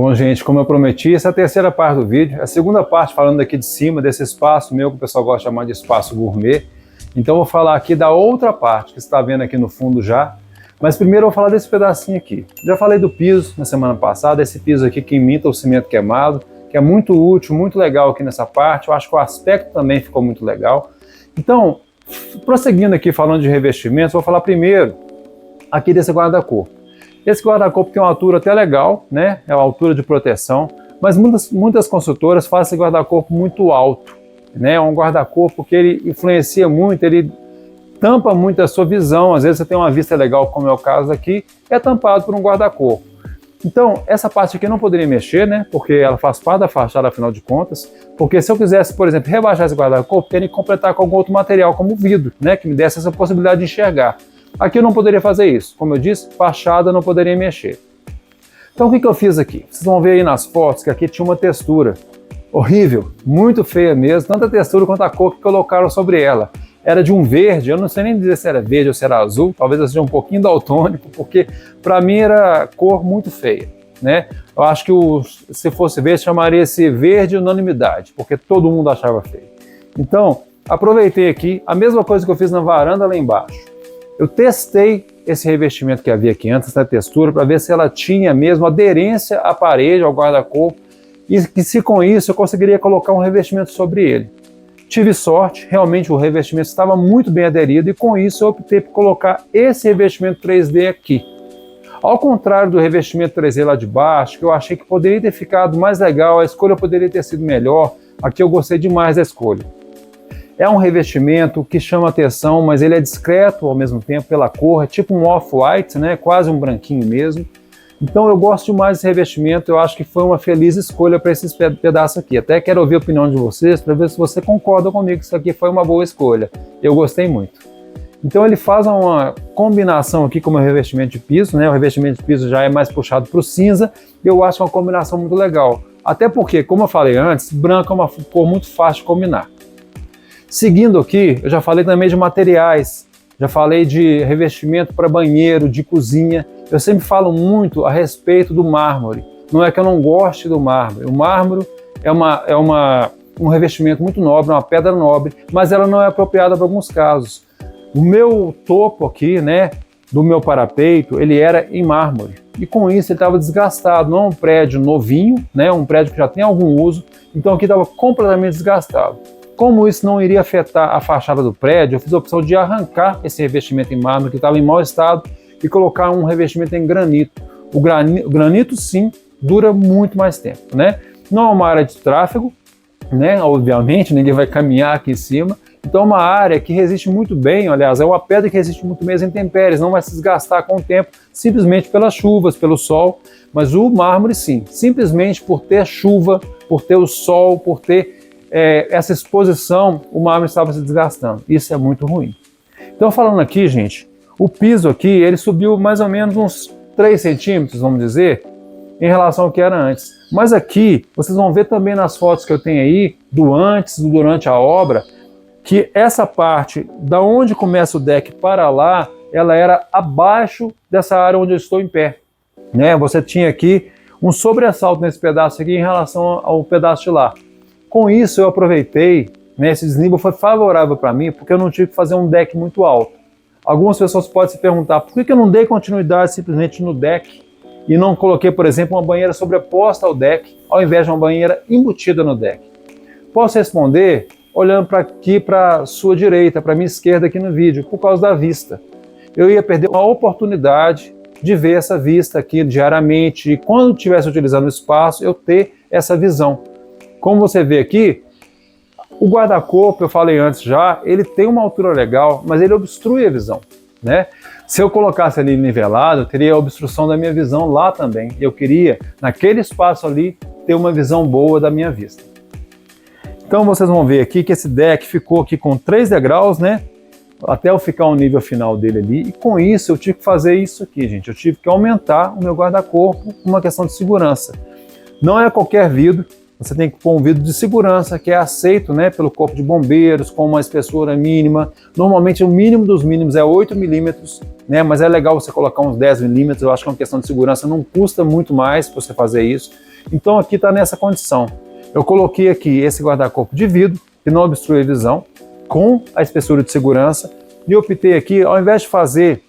Bom, gente, como eu prometi, essa é a terceira parte do vídeo. A segunda parte falando aqui de cima, desse espaço meu, que o pessoal gosta de chamar de espaço gourmet. Então eu vou falar aqui da outra parte, que você está vendo aqui no fundo já. Mas primeiro eu vou falar desse pedacinho aqui. Já falei do piso na semana passada, esse piso aqui que imita o cimento queimado, que é muito útil, muito legal aqui nessa parte. Eu acho que o aspecto também ficou muito legal. Então, prosseguindo aqui falando de revestimentos, vou falar primeiro aqui desse guarda-corpo. Esse guarda-corpo tem uma altura até legal, né? É uma altura de proteção, mas muitas construtoras fazem esse guarda-corpo muito alto, né? É um guarda-corpo que ele influencia muito, ele tampa muito a sua visão. Às vezes você tem uma vista legal, como é o caso aqui, é tampado por um guarda-corpo. Então, essa parte aqui eu não poderia mexer, né? Porque ela faz parte da fachada, afinal de contas. Porque se eu quisesse, por exemplo, rebaixar esse guarda-corpo, teria que completar com algum outro material, como vidro, né? Que me desse essa possibilidade de enxergar. Aqui eu não poderia fazer isso. Como eu disse, fachada eu não poderia mexer. Então o que eu fiz aqui? Vocês vão ver aí nas fotos que aqui tinha uma textura horrível, muito feia mesmo, tanto a textura quanto a cor que colocaram sobre ela. Era de um verde, eu não sei nem dizer se era verde ou se era azul, talvez eu seja um pouquinho daltônico, porque para mim era cor muito feia, né? Eu acho que se fosse verde, chamaria esse verde unanimidade, porque todo mundo achava feio. Então, aproveitei aqui, a mesma coisa que eu fiz na varanda lá embaixo. Eu testei esse revestimento que havia aqui antes, essa textura, para ver se ela tinha mesmo aderência à parede, ao guarda-corpo, e que se com isso eu conseguiria colocar um revestimento sobre ele. Tive sorte, realmente o revestimento estava muito bem aderido, e com isso eu optei por colocar esse revestimento 3D aqui. Ao contrário do revestimento 3D lá de baixo, que eu achei que poderia ter ficado mais legal, a escolha poderia ter sido melhor, aqui eu gostei demais da escolha. É um revestimento que chama atenção, mas ele é discreto ao mesmo tempo pela cor, é tipo um off-white, né? Quase um branquinho mesmo. Então eu gosto demais desse revestimento, eu acho que foi uma feliz escolha para esses pedaços aqui. Até quero ouvir a opinião de vocês para ver se você concorda comigo que isso aqui foi uma boa escolha. Eu gostei muito. Então ele faz uma combinação aqui com o meu revestimento de piso, né? O revestimento de piso já é mais puxado para o cinza, e eu acho uma combinação muito legal. Até porque, como eu falei antes, branco é uma cor muito fácil de combinar. Seguindo aqui, eu já falei também de materiais, já falei de revestimento para banheiro, de cozinha. Eu sempre falo muito a respeito do mármore. Não é que eu não goste do mármore. O mármore é um revestimento muito nobre, uma pedra nobre, mas ela não é apropriada para alguns casos. O meu topo aqui, né, do meu parapeito, ele era em mármore. E com isso ele estava desgastado. Não é um prédio novinho, né, um prédio que já tem algum uso, então aqui estava completamente desgastado. Como isso não iria afetar a fachada do prédio, eu fiz a opção de arrancar esse revestimento em mármore que estava em mau estado e colocar um revestimento em granito. O granito, sim, dura muito mais tempo, né? Não é uma área de tráfego, né? Obviamente, ninguém vai caminhar aqui em cima. Então é uma área que resiste muito bem, aliás, é uma pedra que resiste muito bem às intempéries, não vai se desgastar com o tempo, simplesmente pelas chuvas, pelo sol. Mas o mármore, sim, simplesmente por ter chuva, por ter o sol, por ter essa exposição, o mármore estava se desgastando. Isso é muito ruim. Então, falando aqui, gente, o piso aqui, ele subiu mais ou menos uns 3 centímetros, vamos dizer, em relação ao que era antes. Mas aqui, vocês vão ver também nas fotos que eu tenho aí, do antes, do durante a obra, que essa parte, da onde começa o deck para lá, ela era abaixo dessa área onde eu estou em pé, né? Você tinha aqui um sobressalto nesse pedaço aqui em relação ao pedaço de lá. Com isso eu aproveitei, né, esse desnível foi favorável para mim, porque eu não tive que fazer um deck muito alto. Algumas pessoas podem se perguntar, por que eu não dei continuidade simplesmente no deck e não coloquei, por exemplo, uma banheira sobreposta ao deck, ao invés de uma banheira embutida no deck? Posso responder olhando para aqui, para a sua direita, para a minha esquerda aqui no vídeo, por causa da vista. Eu ia perder uma oportunidade de ver essa vista aqui diariamente, e quando estivesse utilizando o espaço, eu ter essa visão. Como você vê aqui, o guarda-corpo, eu falei antes já, ele tem uma altura legal, mas ele obstrui a visão, né? Se eu colocasse ali nivelado, eu teria a obstrução da minha visão lá também. Eu queria, naquele espaço ali, ter uma visão boa da minha vista. Então vocês vão ver aqui que esse deck ficou aqui com 3 degraus, né? Até eu ficar o nível final dele ali. E com isso eu tive que fazer isso aqui, gente. Eu tive que aumentar o meu guarda-corpo por uma questão de segurança. Não é qualquer vidro. Você tem que pôr um vidro de segurança que é aceito, né, pelo corpo de bombeiros, com uma espessura mínima. Normalmente o mínimo dos mínimos é 8 milímetros né? Mas é legal você colocar uns 10 milímetros, eu acho que é uma questão de segurança, não custa muito mais para você fazer isso. Então aqui está nessa condição. Eu coloquei aqui esse guarda-corpo de vidro, que não obstrui a visão, com a espessura de segurança, e optei aqui, ao invés de fazer,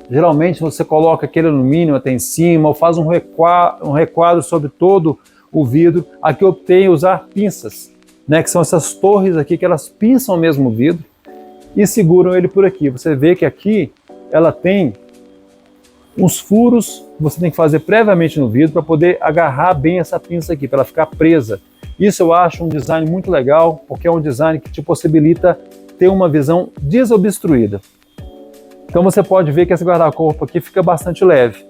geralmente você coloca aquele alumínio até em cima, ou faz um requadro sobre todo o vidro, aqui eu optei em usar pinças, né, que são essas torres aqui, que elas pinçam mesmo o vidro, e seguram ele por aqui. Você vê que aqui ela tem uns furos que você tem que fazer previamente no vidro para poder agarrar bem essa pinça aqui, para ela ficar presa. Isso eu acho um design muito legal, porque é um design que te possibilita ter uma visão desobstruída. Então você pode ver que esse guarda-corpo aqui fica bastante leve.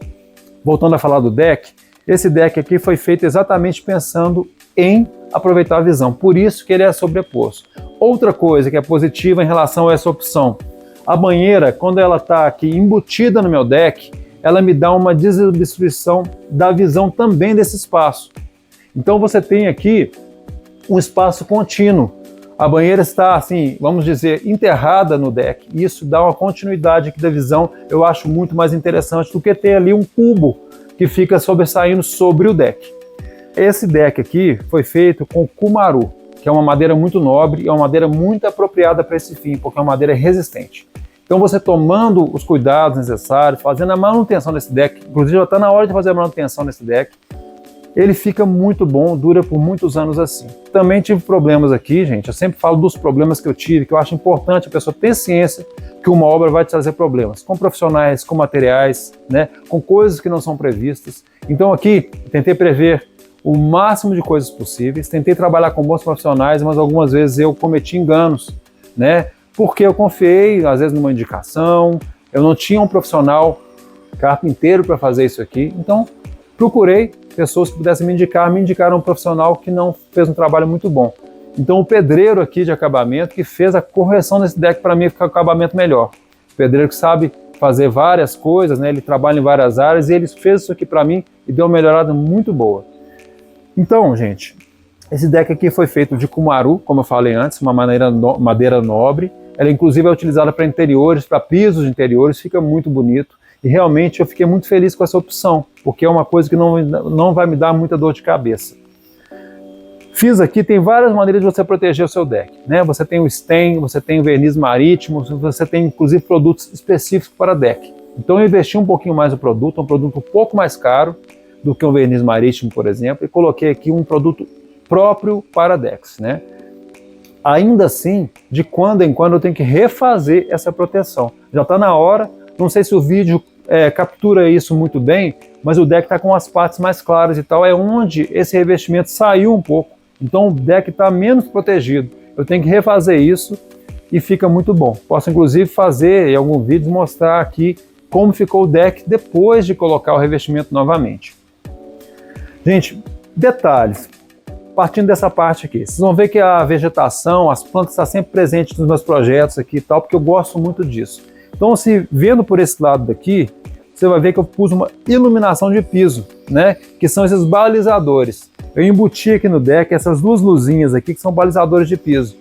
Voltando a falar do deck, esse deck aqui foi feito exatamente pensando em aproveitar a visão, por isso que ele é sobreposto. Outra coisa que é positiva em relação a essa opção, a banheira, quando ela está aqui embutida no meu deck, ela me dá uma desobstrução da visão também desse espaço. Então você tem aqui um espaço contínuo. A banheira está, assim, vamos dizer, enterrada no deck. Isso dá uma continuidade aqui da visão, eu acho muito mais interessante do que ter ali um cubo que fica sobressaindo sobre o deck. Esse deck aqui foi feito com Cumaru, que é uma madeira muito nobre e é uma madeira muito apropriada para esse fim, porque é uma madeira resistente. Então você tomando os cuidados necessários, fazendo a manutenção desse deck, inclusive já está na hora de fazer a manutenção desse deck, ele fica muito bom, dura por muitos anos assim. Também tive problemas aqui, gente, eu sempre falo dos problemas que eu tive, que eu acho importante a pessoa ter ciência que uma obra vai te trazer problemas, com profissionais, com materiais, né, com coisas que não são previstas. Então aqui, eu tentei prever o máximo de coisas possíveis, tentei trabalhar com bons profissionais, mas algumas vezes eu cometi enganos, né, porque eu confiei, às vezes, numa indicação, eu não tinha um profissional carpinteiro para fazer isso aqui, então procurei pessoas que pudessem me indicaram um profissional que não fez um trabalho muito bom. Então o pedreiro aqui de acabamento que fez a correção desse deck para mim ficar com acabamento melhor. O pedreiro que sabe fazer várias coisas, né? Ele trabalha em várias áreas e ele fez isso aqui para mim e deu uma melhorada muito boa. Então, gente, esse deck aqui foi feito de Cumaru, como eu falei antes, uma madeira nobre. Ela inclusive é utilizada para interiores, para pisos de interiores, fica muito bonito. E realmente eu fiquei muito feliz com essa opção, porque é uma coisa que não vai me dar muita dor de cabeça. Fiz aqui, tem várias maneiras de você proteger o seu deck, né? Você tem o stain, você tem o verniz marítimo, você tem inclusive produtos específicos para deck. Então eu investi um pouquinho mais no produto, um produto um pouco mais caro do que um verniz marítimo, por exemplo, e coloquei aqui um produto próprio para decks, né? Ainda assim, de quando em quando eu tenho que refazer essa proteção. Já está na hora. Não sei se o vídeo captura isso muito bem, mas o deck está com as partes mais claras e tal, é onde esse revestimento saiu um pouco, então o deck está menos protegido. Eu tenho que refazer isso e fica muito bom. Posso inclusive fazer em algum vídeo mostrar aqui como ficou o deck depois de colocar o revestimento novamente. Gente, detalhes, partindo dessa parte aqui, vocês vão ver que a vegetação, as plantas estão sempre presentes nos meus projetos aqui e tal, porque eu gosto muito disso. Então, se vendo por esse lado daqui, você vai ver que eu pus uma iluminação de piso, né? Que são esses balizadores. Eu embuti aqui no deck essas duas luzinhas aqui que são balizadores de piso.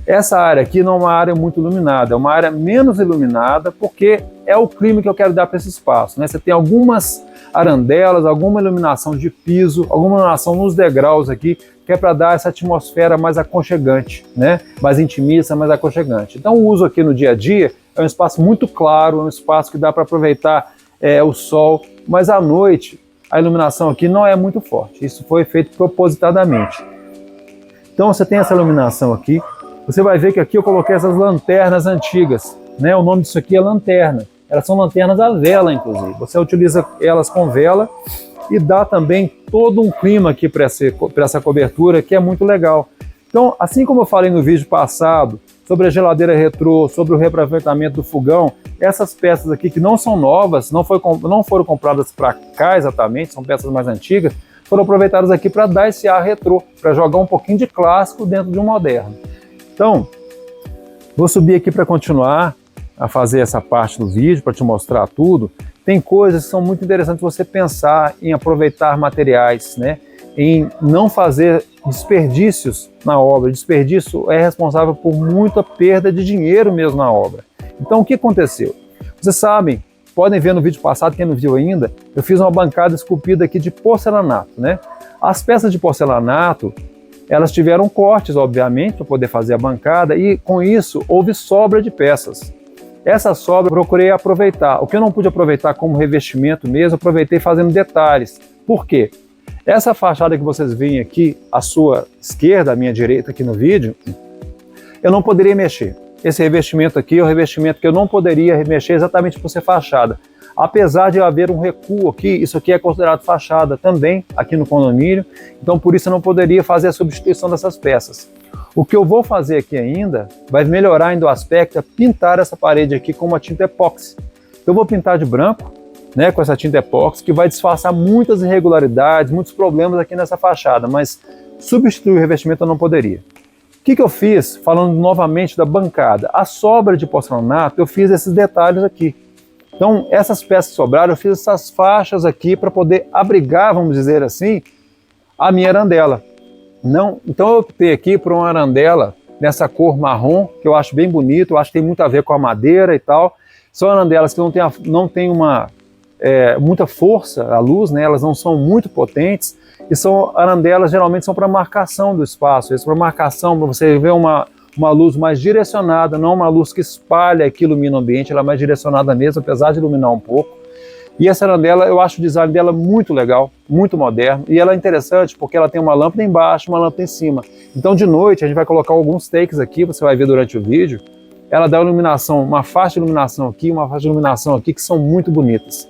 Essa área aqui não é uma área muito iluminada, é uma área menos iluminada porque é o clima que eu quero dar para esse espaço, né? Você tem algumas arandelas, alguma iluminação de piso, alguma iluminação nos degraus aqui, que é para dar essa atmosfera mais aconchegante, né? Mais intimista, mais aconchegante. Então o uso aqui no dia a dia é um espaço muito claro, é um espaço que dá para aproveitar o sol, mas à noite a iluminação aqui não é muito forte. Isso foi feito propositadamente. Então você tem essa iluminação aqui, você vai ver que aqui eu coloquei essas lanternas antigas, né? O nome disso aqui é lanterna. Elas são lanternas à vela, inclusive. Você utiliza elas com vela e dá também todo um clima aqui para essa cobertura, que é muito legal. Então, assim como eu falei no vídeo passado, sobre a geladeira retrô, sobre o reaproveitamento do fogão, essas peças aqui que não são novas, não foram compradas para cá exatamente, são peças mais antigas, foram aproveitadas aqui para dar esse ar retrô, para jogar um pouquinho de clássico dentro de um moderno. Então, vou subir aqui para continuar a fazer essa parte do vídeo, para te mostrar tudo. Tem coisas que são muito interessantes você pensar em aproveitar materiais, né? Em não fazer desperdícios na obra. Desperdício é responsável por muita perda de dinheiro mesmo na obra. Então o que aconteceu? Vocês sabem podem ver no vídeo passado, quem não viu ainda, eu fiz uma bancada esculpida aqui de porcelanato, né? As peças de porcelanato, elas tiveram cortes, obviamente, para poder fazer a bancada, e com isso houve sobra de peças. Essa sobra eu procurei aproveitar. O que eu não pude aproveitar como revestimento mesmo, eu aproveitei fazendo detalhes. Por quê? Essa fachada que vocês veem aqui, à sua esquerda, à minha direita aqui no vídeo, eu não poderia mexer. Esse revestimento aqui é o revestimento que eu não poderia mexer exatamente por ser fachada. Apesar de haver um recuo aqui, isso aqui é considerado fachada também aqui no condomínio, então por isso eu não poderia fazer a substituição dessas peças. O que eu vou fazer aqui ainda, vai melhorar ainda o aspecto, é pintar essa parede aqui com uma tinta epóxi. Eu vou pintar de branco, né, com essa tinta epóxi, que vai disfarçar muitas irregularidades, muitos problemas aqui nessa fachada, mas substituir o revestimento eu não poderia. O que eu fiz, falando novamente da bancada? A sobra de porcelanato, eu fiz esses detalhes aqui. Então, essas peças que sobraram, eu fiz essas faixas aqui para poder abrigar, vamos dizer assim, a minha arandela. Então eu optei aqui por uma arandela nessa cor marrom, que eu acho bem bonito, eu acho que tem muito a ver com a madeira e tal. São arandelas que não tem muita força à luz, né? Elas não são muito potentes, e são arandelas, geralmente são para marcação do espaço, para marcação, para você ver uma luz mais direcionada, não uma luz que espalha e que ilumina o ambiente, ela é mais direcionada mesmo, apesar de iluminar um pouco. E essa arandela, eu acho o design dela muito legal, muito moderno, e ela é interessante porque ela tem uma lâmpada embaixo, uma lâmpada em cima. Então de noite a gente vai colocar alguns takes aqui, você vai ver durante o vídeo, ela dá iluminação, uma faixa de iluminação aqui, uma faixa de iluminação aqui, que são muito bonitas.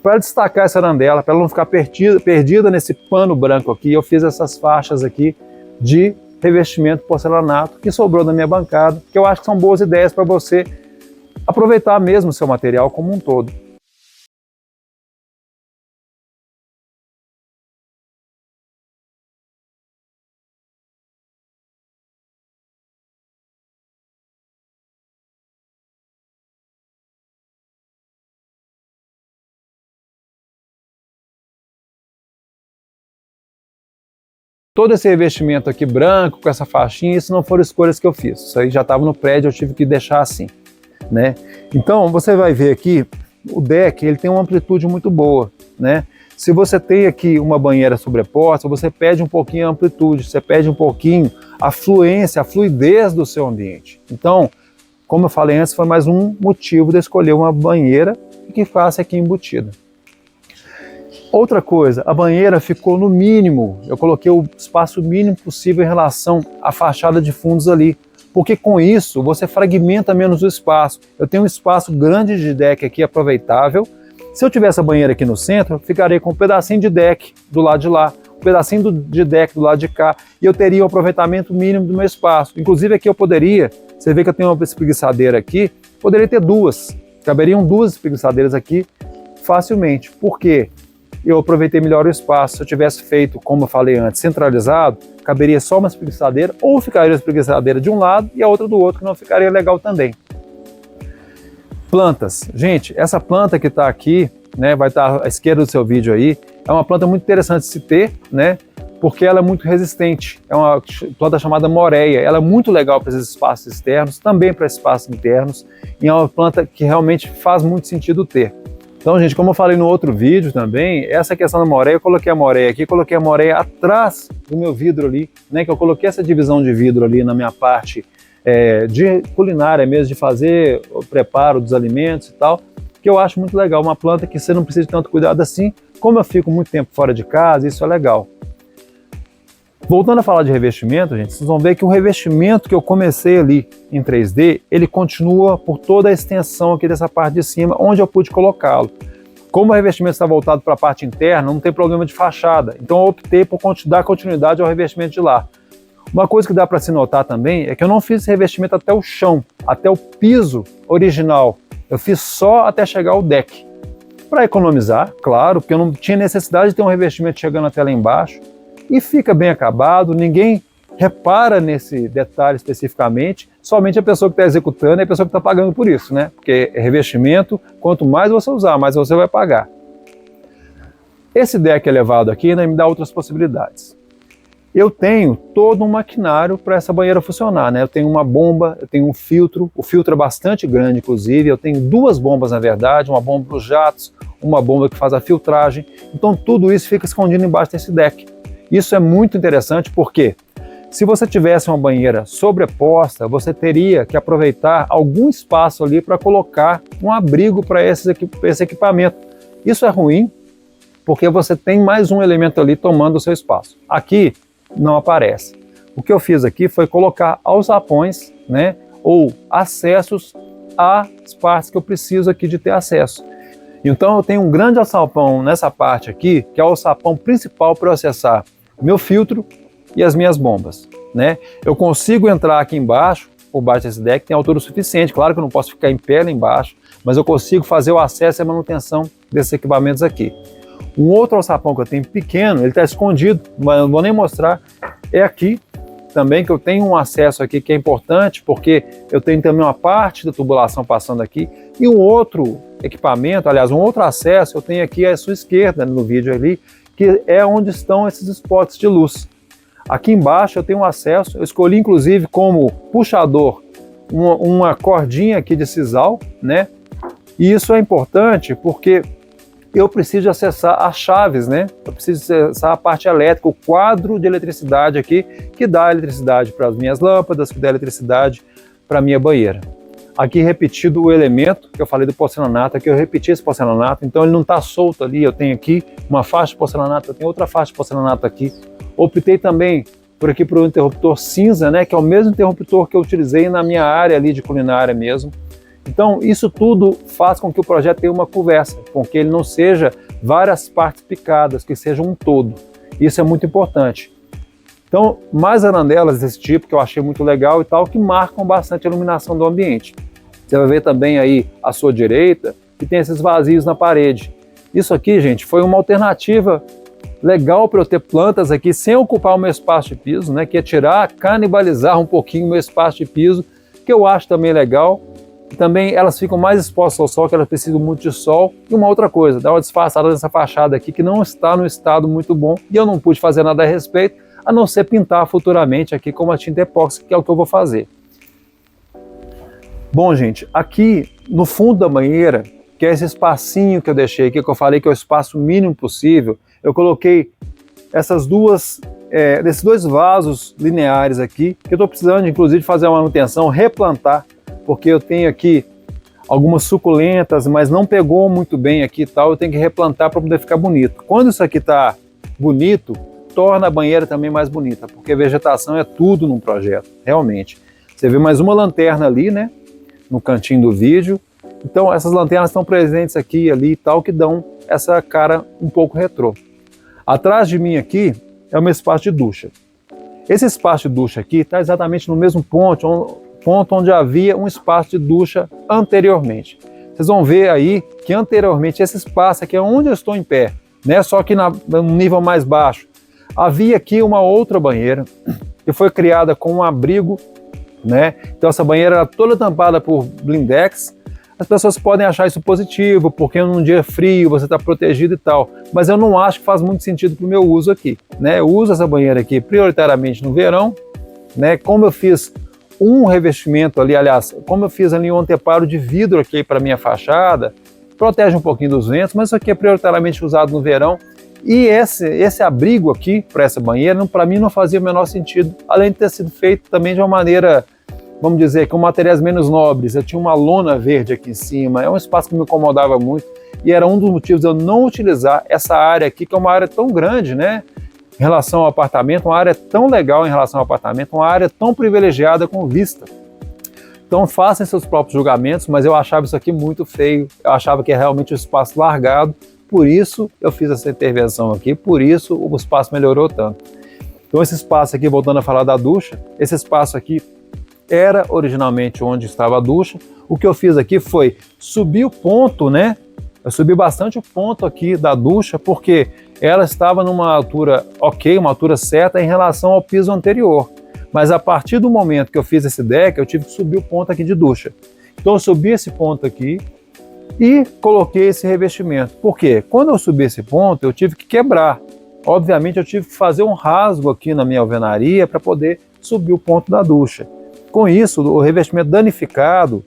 Para destacar essa arandela, para ela não ficar perdida nesse pano branco aqui, eu fiz essas faixas aqui de revestimento porcelanato que sobrou da minha bancada, que eu acho que são boas ideias para você aproveitar mesmo o seu material como um todo. Todo esse revestimento aqui branco, com essa faixinha, isso não foram escolhas que eu fiz. Isso aí já estava no prédio, eu tive que deixar assim, né? Então, você vai ver aqui, o deck, ele tem uma amplitude muito boa, né? Se você tem aqui uma banheira sobreposta, você perde um pouquinho a amplitude, você perde um pouquinho a fluência, a fluidez do seu ambiente. Então, como eu falei antes, foi mais um motivo de escolher uma banheira que faça aqui embutida. Outra coisa, a banheira ficou no mínimo, eu coloquei o espaço mínimo possível em relação à fachada de fundos ali, porque com isso você fragmenta menos o espaço. Eu tenho um espaço grande de deck aqui aproveitável. Se eu tivesse a banheira aqui no centro, eu ficaria com um pedacinho de deck do lado de lá, um pedacinho de deck do lado de cá, e eu teria um aproveitamento mínimo do meu espaço. Inclusive aqui eu poderia, você vê que eu tenho uma espreguiçadeira aqui, poderia ter duas, caberiam duas espreguiçadeiras aqui facilmente. Por quê? Eu aproveitei melhor o espaço. Se eu tivesse feito, como eu falei antes, centralizado, caberia só uma espreguiçadeira, ou ficaria a espreguiçadeira de um lado e a outra do outro, que não ficaria legal também. Plantas. Gente, essa planta que está aqui, né, vai estar à esquerda do seu vídeo aí, é uma planta muito interessante de se ter, né, porque ela é muito resistente. É uma planta chamada moreia. Ela é muito legal para esses espaços externos, também para espaços internos, e é uma planta que realmente faz muito sentido ter. Então, gente, como eu falei no outro vídeo também, essa questão da moreia, eu coloquei a moreia aqui, coloquei a moreia atrás do meu vidro ali, né, que eu coloquei essa divisão de vidro ali na minha parte de culinária mesmo, de fazer o preparo dos alimentos e tal, que eu acho muito legal, uma planta que você não precisa de tanto cuidado assim, como eu fico muito tempo fora de casa, isso é legal. Voltando a falar de revestimento, gente, vocês vão ver que o revestimento que eu comecei ali em 3D, ele continua por toda a extensão aqui dessa parte de cima, onde eu pude colocá-lo. Como o revestimento está voltado para a parte interna, não tem problema de fachada, então eu optei por dar continuidade ao revestimento de lá. Uma coisa que dá para se notar também é que eu não fiz esse revestimento até o chão, até o piso original. Eu fiz só até chegar ao deck. Para economizar, claro, porque eu não tinha necessidade de ter um revestimento chegando até lá embaixo. E fica bem acabado, ninguém repara nesse detalhe especificamente, somente a pessoa que está executando e a pessoa que está pagando por isso, né? Porque revestimento, quanto mais você usar, mais você vai pagar. Esse deck elevado aqui ainda me dá outras possibilidades. eu tenho todo um maquinário para essa banheira funcionar, né? Eu tenho uma bomba, eu tenho um filtro, o filtro é bastante grande, inclusive, eu tenho duas bombas, na verdade, uma bomba para os jatos, uma bomba que faz a filtragem, então tudo isso fica escondido embaixo desse deck. Isso é muito interessante porque se você tivesse uma banheira sobreposta, você teria que aproveitar algum espaço ali para colocar um abrigo para esse equipamento. Isso é ruim, porque você tem mais um elemento ali tomando o seu espaço. Aqui não aparece. O que eu fiz aqui foi colocar alçapões, né, ou acessos às partes que eu preciso aqui de ter acesso. Então eu tenho um grande alçapão nessa parte aqui, que é o alçapão principal para eu acessar meu filtro e as minhas bombas, né? Eu consigo entrar aqui embaixo, por baixo desse deck, tem altura suficiente, claro que eu não posso ficar em pé lá embaixo, mas eu consigo fazer o acesso e a manutenção desses equipamentos aqui. Um outro alçapão que eu tenho pequeno, ele está escondido, mas eu não vou nem mostrar, é aqui também, que eu tenho um acesso aqui que é importante, porque eu tenho também uma parte da tubulação passando aqui, e um outro equipamento, aliás, um outro acesso, eu tenho aqui à sua esquerda no vídeo ali, que é onde estão esses spots de luz. Aqui embaixo eu tenho um acesso, eu escolhi inclusive como puxador uma cordinha aqui de sisal, né? E isso é importante porque eu preciso acessar as chaves, né? Eu preciso acessar a parte elétrica, o quadro de eletricidade aqui, que dá eletricidade para as minhas lâmpadas, que dá eletricidade para a minha banheira. Aqui repetido o elemento que eu falei do porcelanato, aqui eu repeti esse porcelanato, então ele não está solto ali, eu tenho aqui uma faixa de porcelanato, eu tenho outra faixa de porcelanato aqui. Optei também por aqui para o interruptor cinza, né, que é o mesmo interruptor que eu utilizei na minha área ali de culinária mesmo. Então isso tudo faz com que o projeto tenha uma conversa, com que ele não seja várias partes picadas, que seja um todo. Isso é muito importante. Então, mais arandelas desse tipo, que eu achei muito legal e tal, que marcam bastante a iluminação do ambiente. Você vai ver também aí à sua direita que tem esses vazios na parede. Isso aqui, gente, foi uma alternativa legal para eu ter plantas aqui sem ocupar o meu espaço de piso, né? Que é tirar, canibalizar um pouquinho o meu espaço de piso, que eu acho também legal. Também elas ficam mais expostas ao sol, que elas precisam muito de sol. E uma outra coisa, dá uma disfarçada nessa fachada aqui que não está no estado muito bom e eu não pude fazer nada a respeito, a não ser pintar futuramente aqui com uma tinta epóxi, que é o que eu vou fazer. Bom, gente, aqui no fundo da banheira, que é esse espacinho que eu deixei aqui, que eu falei que é o espaço mínimo possível, eu coloquei esses dois vasos lineares aqui, que eu estou precisando, inclusive, fazer uma manutenção, replantar, porque eu tenho aqui algumas suculentas, mas não pegou muito bem aqui e tal, eu tenho que replantar para poder ficar bonito. Quando isso aqui está bonito, torna a banheira também mais bonita, porque vegetação é tudo num projeto, realmente. Você vê mais uma lanterna ali, né, no cantinho do vídeo. Então essas lanternas estão presentes aqui e ali e tal, que dão essa cara um pouco retrô. Atrás de mim aqui é o meu espaço de ducha. Esse espaço de ducha aqui está exatamente no mesmo ponto onde havia um espaço de ducha anteriormente. Vocês vão ver aí que anteriormente esse espaço aqui é onde eu estou em pé, né, só que num nível mais baixo. Havia aqui uma outra banheira que foi criada com um abrigo, né? Então essa banheira era toda tampada por blindex. As pessoas podem achar isso positivo, porque num dia frio você está protegido e tal, mas eu não acho que faz muito sentido para o meu uso aqui, né? Eu uso essa banheira aqui prioritariamente no verão, né? Como eu fiz um revestimento ali, aliás, como eu fiz ali um anteparo de vidro aqui para minha fachada, protege um pouquinho dos ventos, mas isso aqui é prioritariamente usado no verão. E esse abrigo aqui para essa banheira, para mim não fazia o menor sentido, além de ter sido feito também de uma maneira, vamos dizer, com materiais menos nobres. Eu tinha uma lona verde aqui em cima, é um espaço que me incomodava muito e era um dos motivos de eu não utilizar essa área aqui, que é uma área tão grande, né, em relação ao apartamento, uma área tão legal em relação ao apartamento, uma área tão privilegiada com vista. Então façam seus próprios julgamentos, mas eu achava isso aqui muito feio, eu achava que é realmente um espaço largado. Por isso eu fiz essa intervenção aqui, por isso o espaço melhorou tanto. Então esse espaço aqui, voltando a falar da ducha, esse espaço aqui era originalmente onde estava a ducha. O que eu fiz aqui foi subir o ponto, né? Eu subi bastante o ponto aqui da ducha, porque ela estava numa altura ok, uma altura certa em relação ao piso anterior. Mas a partir do momento que eu fiz esse deck, eu tive que subir o ponto aqui de ducha. Então eu subi esse ponto aqui, e coloquei esse revestimento. Por quê? Quando eu subi esse ponto, eu tive que quebrar obviamente eu tive que fazer um rasgo aqui na minha alvenaria para poder subir o ponto da ducha. Com isso, o revestimento danificado,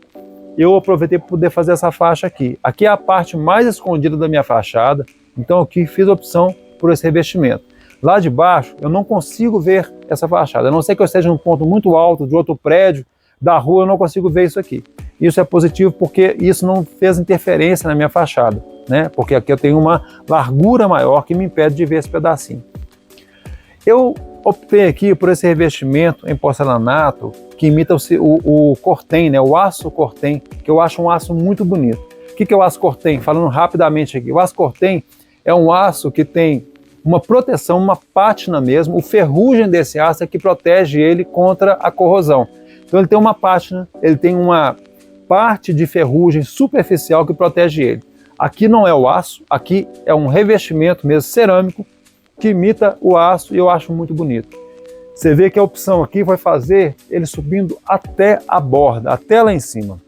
eu aproveitei para poder fazer essa faixa aqui. Aqui é a parte mais escondida da minha fachada, então aqui fiz a opção por esse revestimento. Lá de baixo, eu não consigo ver essa fachada, a não ser que eu esteja num ponto muito alto de outro prédio, da rua, eu não consigo ver isso aqui. Isso é positivo porque isso não fez interferência na minha fachada, né? Porque aqui eu tenho uma largura maior que me impede de ver esse pedacinho. Eu optei aqui por esse revestimento em porcelanato que imita o cortem, né? O aço cortem, que eu acho um aço muito bonito. O que é o aço cortem? Falando rapidamente aqui, o aço cortem é um aço que tem uma proteção, uma pátina mesmo, o ferrugem desse aço é que protege ele contra a corrosão. Então ele tem uma pátina, ele tem uma parte de ferrugem superficial que protege ele. Aqui não é o aço, aqui é um revestimento mesmo cerâmico que imita o aço e eu acho muito bonito. Você vê que a opção aqui vai fazer ele subindo até a borda, até lá em cima.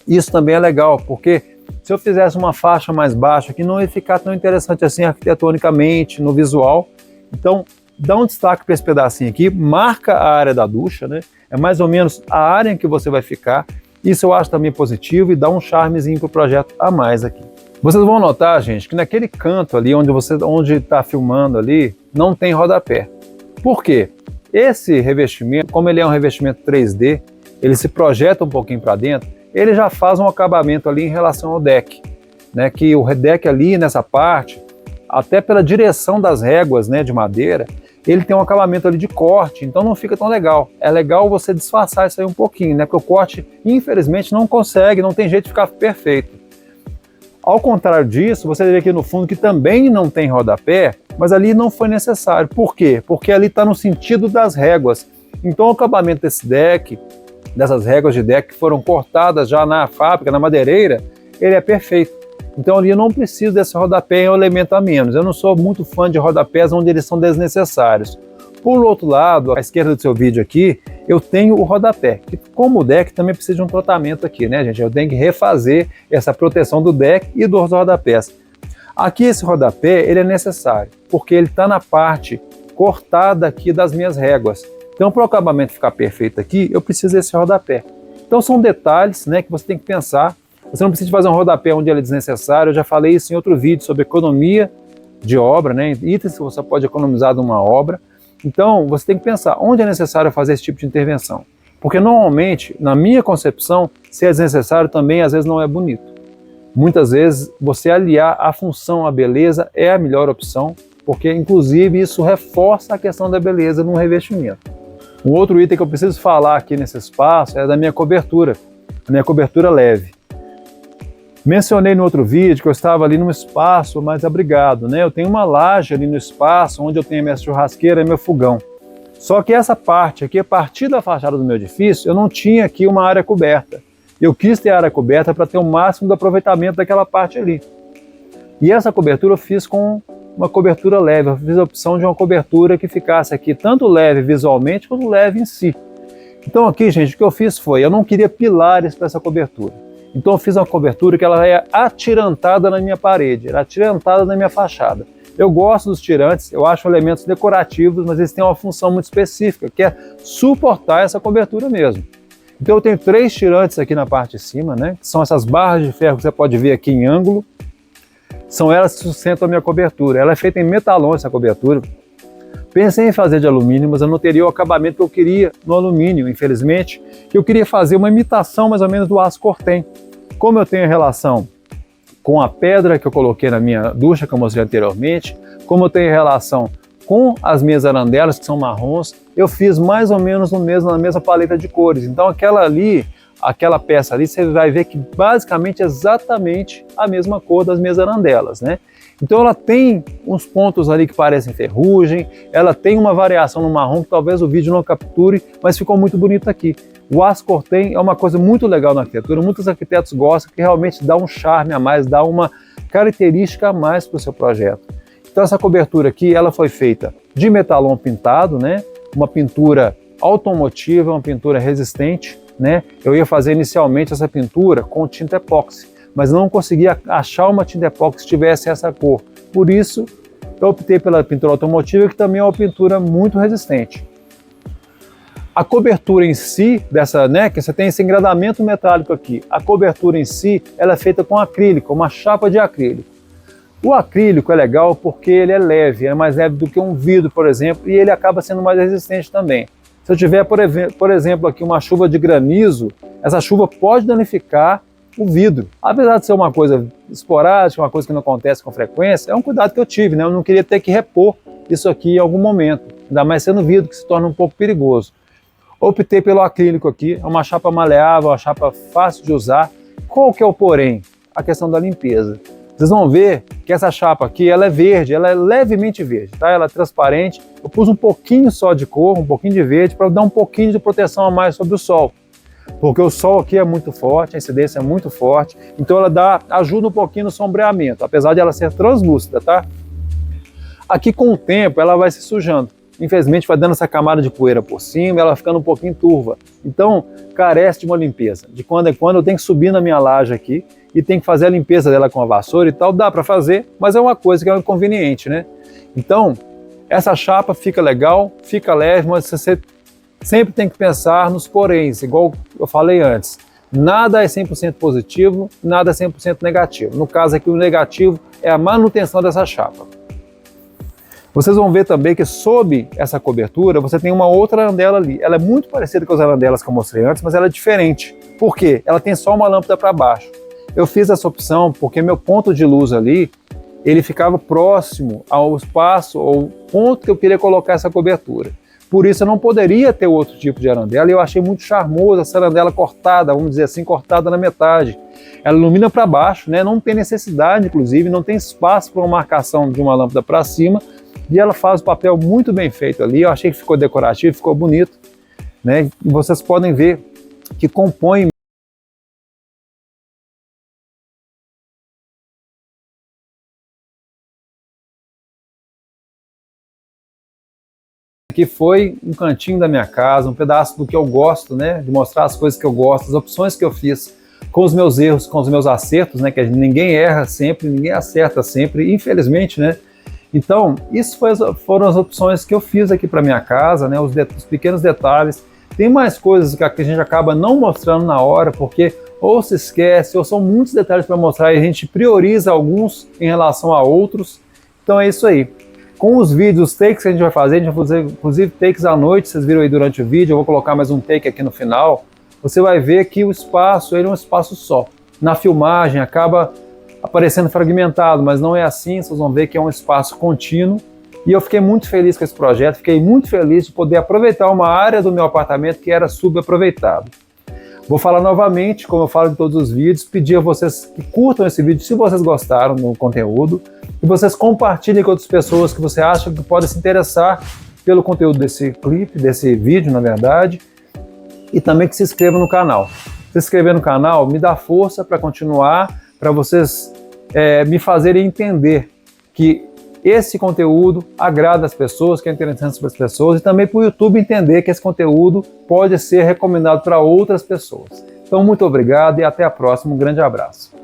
Isso também é legal, porque se eu fizesse uma faixa mais baixa aqui, não ia ficar tão interessante assim arquitetonicamente, no visual. Então, dá um destaque para esse pedacinho aqui, marca a área da ducha, né? É mais ou menos a área em que você vai ficar. Isso eu acho também positivo e dá um charmezinho para o projeto a mais aqui. Vocês vão notar, gente, que naquele canto ali onde está filmando ali, não tem rodapé. Por quê? Esse revestimento, como ele é um revestimento 3D, ele se projeta um pouquinho para dentro, ele já faz um acabamento ali em relação ao deck, né? Que o deck ali nessa parte, até pela direção das réguas, né, de madeira, ele tem um acabamento ali de corte, então não fica tão legal. É legal você disfarçar isso aí um pouquinho, né? Porque o corte, infelizmente, não consegue, não tem jeito de ficar perfeito. Ao contrário disso, você vê aqui no fundo que também não tem rodapé, mas ali não foi necessário. Por quê? Porque ali está no sentido das réguas. Então o acabamento desse deck, dessas réguas de deck que foram cortadas já na fábrica, na madeireira, ele é perfeito. Então ali eu não preciso desse rodapé em um elemento a menos. Eu não sou muito fã de rodapés onde eles são desnecessários. Por outro lado, à esquerda do seu vídeo aqui, eu tenho o rodapé, que como o deck também precisa de um tratamento aqui, né, gente? Eu tenho que refazer essa proteção do deck e dos rodapés. Aqui esse rodapé, ele é necessário, porque ele está na parte cortada aqui das minhas réguas. Então para o acabamento ficar perfeito aqui, eu preciso desse rodapé. Então são detalhes, né, que você tem que pensar. Você não precisa fazer um rodapé onde ele é desnecessário. Eu já falei isso em outro vídeo sobre economia de obra, né? Itens que você pode economizar de uma obra. Então, você tem que pensar onde é necessário fazer esse tipo de intervenção. Porque normalmente, na minha concepção, se é desnecessário também, às vezes não é bonito. Muitas vezes, você aliar a função à beleza é a melhor opção, porque inclusive isso reforça a questão da beleza no revestimento. Um outro item que eu preciso falar aqui nesse espaço é da minha cobertura, a minha cobertura leve. Mencionei no outro vídeo que eu estava ali num espaço mais abrigado, né? Eu tenho uma laje ali no espaço onde eu tenho a minha churrasqueira e meu fogão. Só que essa parte aqui, a partir da fachada do meu edifício, eu não tinha aqui uma área coberta. Eu quis ter área coberta para ter o máximo do aproveitamento daquela parte ali. E essa cobertura eu fiz com uma cobertura leve. Eu fiz a opção de uma cobertura que ficasse aqui tanto leve visualmente quanto leve em si. Então aqui, gente, o que eu fiz foi, eu não queria pilares para essa cobertura. Então eu fiz uma cobertura que ela é atirantada na minha parede, era atirantada na minha fachada. Eu gosto dos tirantes, eu acho elementos decorativos, mas eles têm uma função muito específica, que é suportar essa cobertura mesmo. Então eu tenho 3 tirantes aqui na parte de cima, né? Que são essas barras de ferro que você pode ver aqui em ângulo. São elas que sustentam a minha cobertura. Ela é feita em metalon, essa cobertura. Pensei em fazer de alumínio, mas eu não teria o acabamento que eu queria no alumínio, infelizmente. Eu queria fazer uma imitação mais ou menos do aço cortem. Como eu tenho relação com a pedra que eu coloquei na minha ducha, que eu mostrei anteriormente, como eu tenho relação com as minhas arandelas, que são marrons, eu fiz mais ou menos na mesma paleta de cores. Então aquela peça ali, você vai ver que basicamente é exatamente a mesma cor das minhas arandelas, né? Então ela tem uns pontos ali que parecem ferrugem, ela tem uma variação no marrom que talvez o vídeo não capture, mas ficou muito bonito aqui. O aço cortem é uma coisa muito legal na arquitetura, muitos arquitetos gostam, que realmente dá um charme a mais, dá uma característica a mais para o seu projeto. Então essa cobertura aqui, ela foi feita de metalon pintado, né? Uma pintura automotiva, uma pintura resistente, né? Eu ia fazer inicialmente essa pintura com tinta epóxi, mas não conseguia achar uma tinta epóxi que tivesse essa cor. Por isso, Eu optei pela pintura automotiva, que também é uma pintura muito resistente. A cobertura em si, que você tem esse engradamento metálico aqui, a cobertura em si, ela é feita com acrílico, uma chapa de acrílico. O acrílico é legal porque ele é leve, é mais leve do que um vidro, por exemplo, e ele acaba sendo mais resistente também. Se eu tiver, por exemplo, aqui uma chuva de granizo, essa chuva pode danificar o vidro. Apesar de ser uma coisa esporádica, uma coisa que não acontece com frequência, é um cuidado que eu tive, né? Eu não queria ter que repor isso aqui em algum momento, ainda mais sendo vidro, que se torna um pouco perigoso. Optei pelo acrílico aqui, é uma chapa maleável, uma chapa fácil de usar. Qual que é o porém? A questão da limpeza. Vocês vão ver que essa chapa aqui, ela é verde, ela é levemente verde, tá? Ela é transparente. Eu pus um pouquinho só de cor, um pouquinho de verde, para dar um pouquinho de proteção a mais sobre o sol. Porque o sol aqui é muito forte, a incidência é muito forte, então ela ajuda um pouquinho no sombreamento, apesar de ela ser translúcida, tá? Aqui com o tempo ela vai se sujando. Infelizmente vai dando essa camada de poeira por cima, ela ficando um pouquinho turva. Então carece de uma limpeza. De quando em quando eu tenho que subir na minha laje aqui e tenho que fazer a limpeza dela com a vassoura e tal. Dá para fazer, mas é uma coisa que é inconveniente, né? Então essa chapa fica legal, fica leve, mas você sempre tem que pensar nos poréns, igual eu falei antes. Nada é 100% positivo, nada é 100% negativo. No caso aqui o negativo é a manutenção dessa chapa. Vocês vão ver também que sob essa cobertura você tem uma outra arandela ali. Ela é muito parecida com as arandelas que eu mostrei antes, mas ela é diferente. Por quê? Ela tem só uma lâmpada para baixo. Eu fiz essa opção porque meu ponto de luz ali, ele ficava próximo ao espaço ou ponto que eu queria colocar essa cobertura. Por isso eu não poderia ter outro tipo de arandela e eu achei muito charmoso essa arandela cortada, vamos dizer assim, cortada na metade. Ela ilumina para baixo, né? Não tem necessidade, inclusive, não tem espaço para uma marcação de uma lâmpada para cima. E ela faz o papel muito bem feito ali, eu achei que ficou decorativo, ficou bonito, né? E vocês podem ver que compõe que foi um cantinho da minha casa, um pedaço do que eu gosto, né? De mostrar as coisas que eu gosto, as opções que eu fiz, com os meus erros, com os meus acertos, né? Que ninguém erra sempre, ninguém acerta sempre, infelizmente, né? Então, isso foram as opções que eu fiz aqui para minha casa, né? Os pequenos detalhes. Tem mais coisas que a gente acaba não mostrando na hora, porque ou se esquece, ou são muitos detalhes para mostrar e a gente prioriza alguns em relação a outros. Então é isso aí. Com os vídeos, os takes que a gente vai fazer, a gente vai fazer inclusive takes à noite, vocês viram aí durante o vídeo, eu vou colocar mais um take aqui no final. Você vai ver que o espaço, ele é um espaço só. Na filmagem acaba aparecendo fragmentado, mas não é assim, vocês vão ver que é um espaço contínuo. E eu fiquei muito feliz com esse projeto, fiquei muito feliz de poder aproveitar uma área do meu apartamento que era subaproveitado. Vou falar novamente, como eu falo em todos os vídeos, pedir a vocês que curtam esse vídeo se vocês gostaram do conteúdo, e vocês compartilhem com outras pessoas que você acha que podem se interessar pelo conteúdo desse clipe, desse vídeo, na verdade, e também que se inscrevam no canal. Se inscrever no canal me dá força para continuar, para vocês me fazerem entender que esse conteúdo agrada as pessoas, que é interessante para as pessoas, e também para o YouTube entender que esse conteúdo pode ser recomendado para outras pessoas. Então, muito obrigado e até a próxima. Um grande abraço.